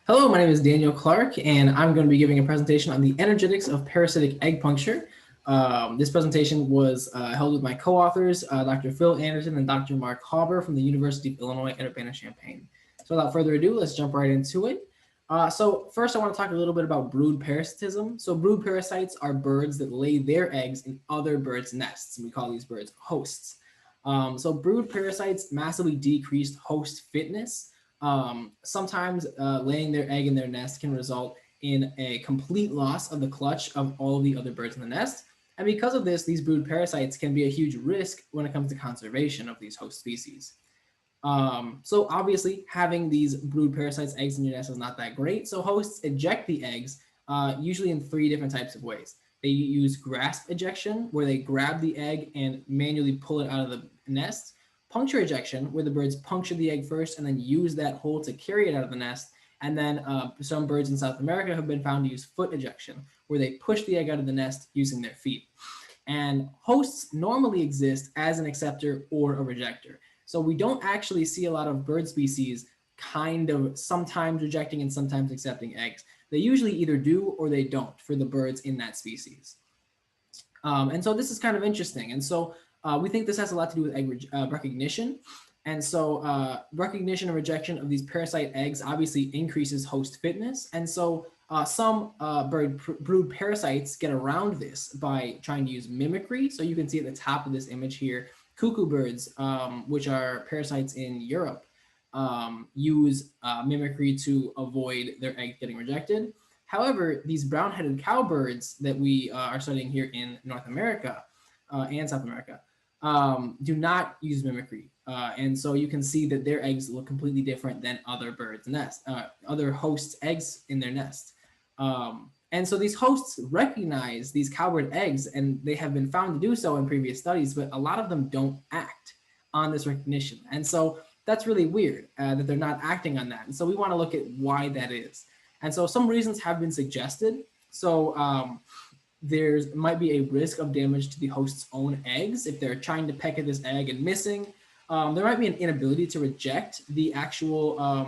Hello, my name is Daniel Clark, and I'm going to be giving a presentation on the energetics of parasitic egg puncture. This presentation was held with my co-authors, Dr. Phil Anderson and Dr. Mark Hauber from the University of Illinois at Urbana-Champaign. So without further ado, let's jump right into it. So first, I want to talk a little bit about brood parasitism. So brood parasites are birds that lay their eggs in other birds' nests, and we call these birds hosts. So brood parasites massively decreased host fitness. Sometimes laying their egg in their nest can result in a complete loss of the clutch of all of the other birds in the nest. And because of this, these brood parasites can be a huge risk when it comes to conservation of these host species. So obviously, having these brood parasites eggs in your nest is not that great. So hosts eject the eggs usually in three different types of ways. They use grasp ejection, where they grab the egg and manually pull it out of the nest. Puncture ejection, where the birds puncture the egg first and then use that hole to carry it out of the nest. And then some birds in South America have been found to use foot ejection, where they push the egg out of the nest using their feet. And hosts normally exist as an acceptor or a rejector. So we don't actually see a lot of bird species kind of sometimes rejecting and sometimes accepting eggs. They usually either do or they don't for the birds in that species. And so this is kind of interesting. And so we think this has a lot to do with egg recognition. And so recognition and rejection of these parasite eggs obviously increases host fitness. And so some brood parasites get around this by trying to use mimicry. So you can see at the top of this image here, cuckoo birds, which are parasites in Europe, use mimicry to avoid their egg getting rejected. However, these brown-headed cowbirds that we are studying here in North America and South America do not use mimicry. And so you can see that their eggs look completely different than other birds' nests, other hosts' eggs in their nest. And so these hosts recognize these cowbird eggs, and they have been found to do so in previous studies, but a lot of them don't act on this recognition. And so that's really weird that they're not acting on that. And so we want to look at why that is. And so some reasons have been suggested. So there might be a risk of damage to the host's own eggs if they're trying to peck at this egg and missing. There might be an inability to reject the actual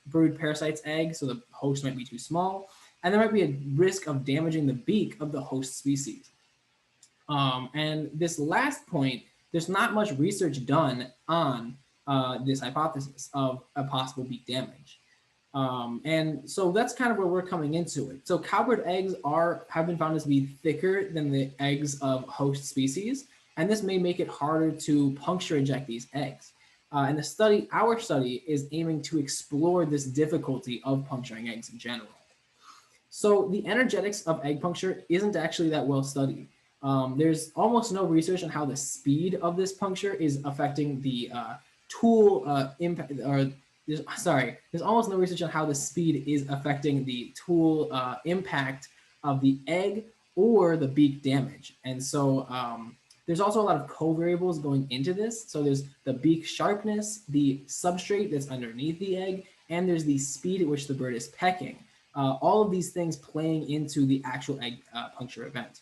brood parasite's egg, so the host might be too small. And there might be a risk of damaging the beak of the host species. And this last point, there's not much research done on this hypothesis of a possible beak damage. And so that's kind of where we're coming into it. So cowbird eggs have been found to be thicker than the eggs of host species, and this may make it harder to puncture eject these eggs. And our study is aiming to explore this difficulty of puncturing eggs in general. So the energetics of egg puncture isn't actually that well studied. There's almost no research on how the speed of this puncture is affecting the tool impact, or there's almost no research on how the speed is affecting the tool impact of the egg or the beak damage. And so there's also a lot of covariables going into this. So there's the beak sharpness, the substrate that's underneath the egg, and there's the speed at which the bird is pecking. All of these things playing into the actual egg puncture event.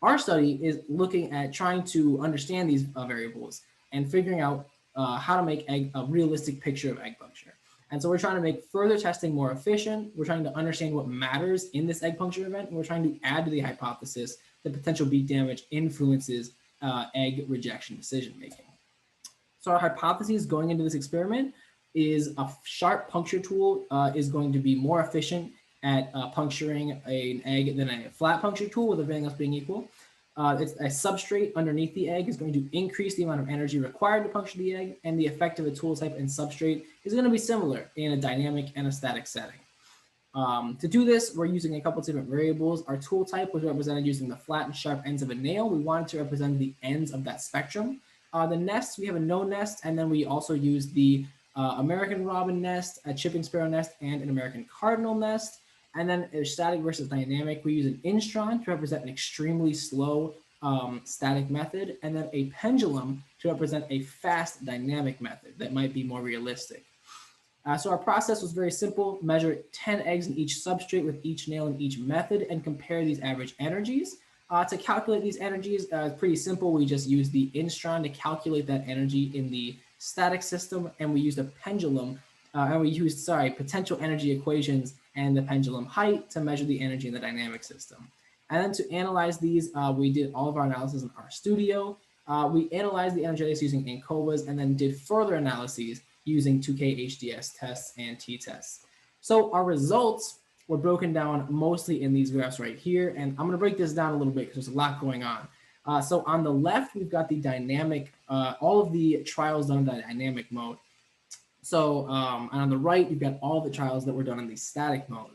Our study is looking at trying to understand these variables and figuring out how to make a realistic picture of egg puncture. And so we're trying to make further testing more efficient. We're trying to understand what matters in this egg puncture event, and we're trying to add to the hypothesis that potential beak damage influences egg rejection decision making. So our hypothesis going into this experiment is a sharp puncture tool is going to be more efficient at puncturing an egg than a flat puncture tool, with everything else being equal. It's a substrate underneath the egg is going to increase the amount of energy required to puncture the egg, and the effect of a tool type and substrate is going to be similar in a dynamic and a static setting. To do this, we're using a couple of different variables. Our tool type was represented using the flat and sharp ends of a nail. We wanted to represent the ends of that spectrum. The nests, we have a no nest, and then we also use the American robin nest, a chipping sparrow nest, and an American cardinal nest. And then a static versus dynamic, we use an instron to represent an extremely slow static method, and then a pendulum to represent a fast dynamic method that might be more realistic. So our process was very simple: measure 10 eggs in each substrate with each nail in each method and compare these average energies. To calculate these energies, it's pretty simple. We just use the instron to calculate that energy in the static system, and we used a pendulum and we used, potential energy equations and the pendulum height to measure the energy in the dynamic system. And then to analyze these, we did all of our analysis in RStudio. We analyzed the energetics using ANCOVAs and then did further analyses using 2K HDS tests and t-tests. So our results were broken down mostly in these graphs right here. And I'm going to break this down a little bit because there's a lot going on. So on the left, we've got the dynamic, all of the trials done in the dynamic mode. So and on the right, you've got all the trials that were done in the static mode.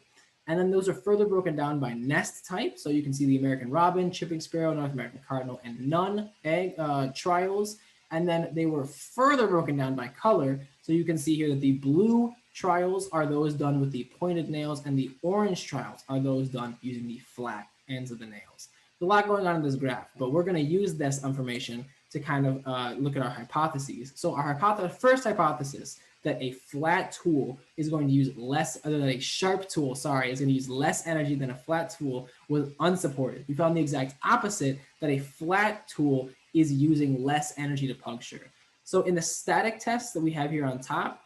And then those are further broken down by nest type. So you can see the American robin, chipping sparrow, North American cardinal, and nun egg trials. And then they were further broken down by color. So you can see here that the blue trials are those done with the pointed nails, and the orange trials are those done using the flat ends of the nails. There's a lot going on in this graph, but we're going to use this information to kind of look at our hypotheses. So our first hypothesis, that a flat tool is going to use less, other than a sharp tool, is going to use less energy than a flat tool, was unsupported. We found the exact opposite, that a flat tool is using less energy to puncture. So in the static tests that we have here on top,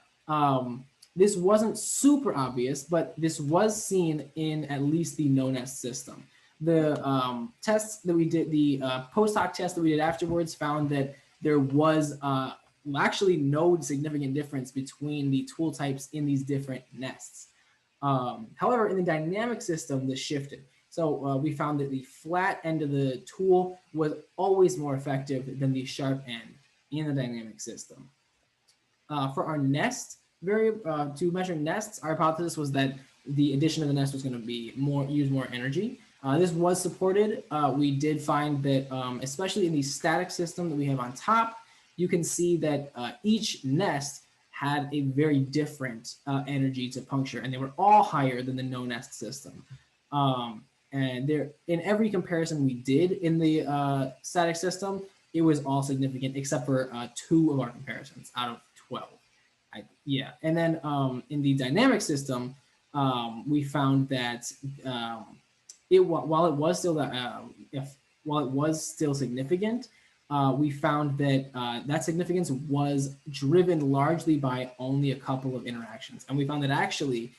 this wasn't super obvious, but this was seen in at least the no-nest system. The tests that we did, the post hoc test that we did afterwards, found that there was actually no significant difference between the tool types in these different nests. However, in the dynamic system, this shifted. So we found that the flat end of the tool was always more effective than the sharp end in the dynamic system. For our nest variable, to measure nests, our hypothesis was that the addition of the nest was going to be use more energy. This was supported. We did find that, especially in the static system that we have on top, you can see that each nest had a very different energy to puncture, and they were all higher than the no nest system. And there, in every comparison we did in the static system, it was all significant except for 2 of our comparisons out of 12. And then in the dynamic system, we found that while it was still significant, we found that that significance was driven largely by only a couple of interactions. And we found that actually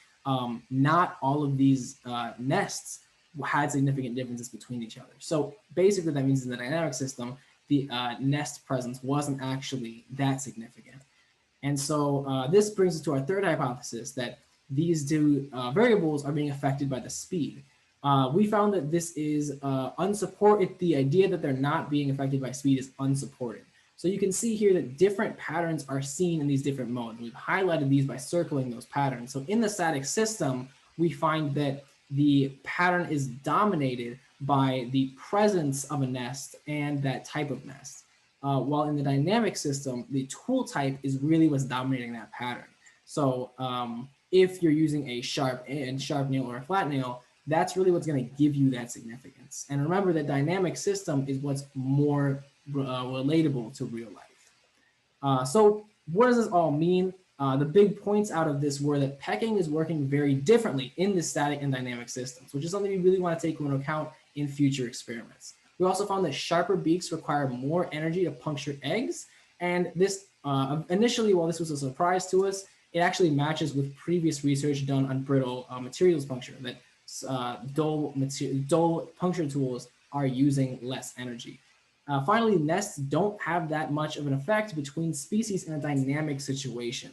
not all of these nests had significant differences between each other. So basically that means in the dynamic system, the nest presence wasn't actually that significant. And so this brings us to our third hypothesis, that these 2 variables are being affected by the speed. We found that this is unsupported. The idea that they're not being affected by speed is unsupported. So you can see here that different patterns are seen in these different modes. We've highlighted these by circling those patterns. So in the static system, we find that the pattern is dominated by the presence of a nest and that type of nest. While in the dynamic system, the tool type is really what's dominating that pattern. So if you're using a sharp nail or a flat nail, that's really what's going to give you that significance. And remember, the dynamic system is what's more relatable to real life. So what does this all mean? The big points out of this were that pecking is working very differently in the static and dynamic systems, which is something we really want to take into account in future experiments. We also found that sharper beaks require more energy to puncture eggs. And this initially, while this was a surprise to us, it actually matches with previous research done on brittle materials puncture, that dull puncture tools are using less energy. Finally, nests don't have that much of an effect between species in a dynamic situation.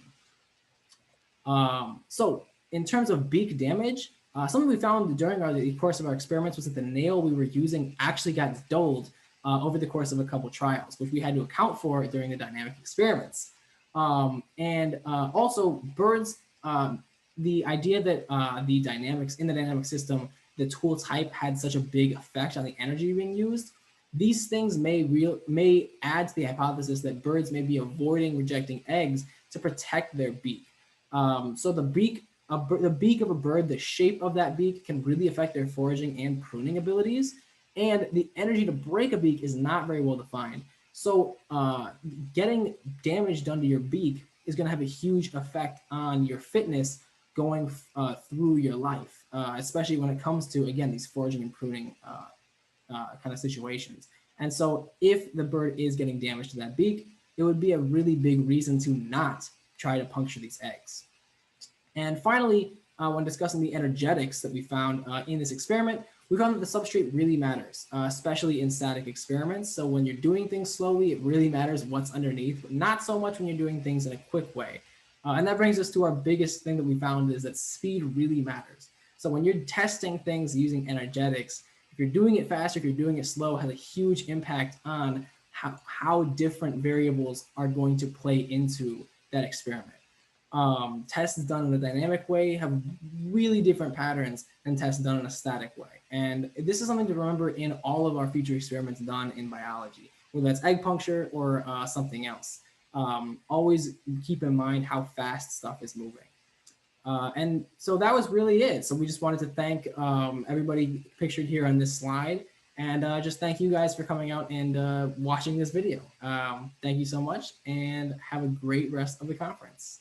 So in terms of beak damage, something we found during the course of our experiments was that the nail we were using actually got dulled over the course of a couple trials, which we had to account for during the dynamic experiments. Also birds, the idea that the dynamic system, the tool type had such a big effect on the energy being used, these things may add to the hypothesis that birds may be avoiding rejecting eggs to protect their beak. So the beak of a bird, the shape of that beak can really affect their foraging and pruning abilities. And the energy to break a beak is not very well defined. So getting damage done to your beak is going to have a huge effect on your fitness going through your life, especially when it comes to, again, these foraging and pruning kind of situations. And so if the bird is getting damage to that beak, it would be a really big reason to not try to puncture these eggs. And finally, when discussing the energetics that we found in this experiment, we found that the substrate really matters, especially in static experiments. So when you're doing things slowly, it really matters what's underneath, but not so much when you're doing things in a quick way. And that brings us to our biggest thing that we found is that speed really matters. So when you're testing things using energetics, if you're doing it fast, if you're doing it slow, has a huge impact on how different variables are going to play into that experiment. Tests done in a dynamic way have really different patterns than tests done in a static way. And this is something to remember in all of our future experiments done in biology, whether that's egg puncture or something else. Always keep in mind how fast stuff is moving. And so that was really it. So we just wanted to thank everybody pictured here on this slide, and just thank you guys for coming out and watching this video. Thank you so much, and have a great rest of the conference.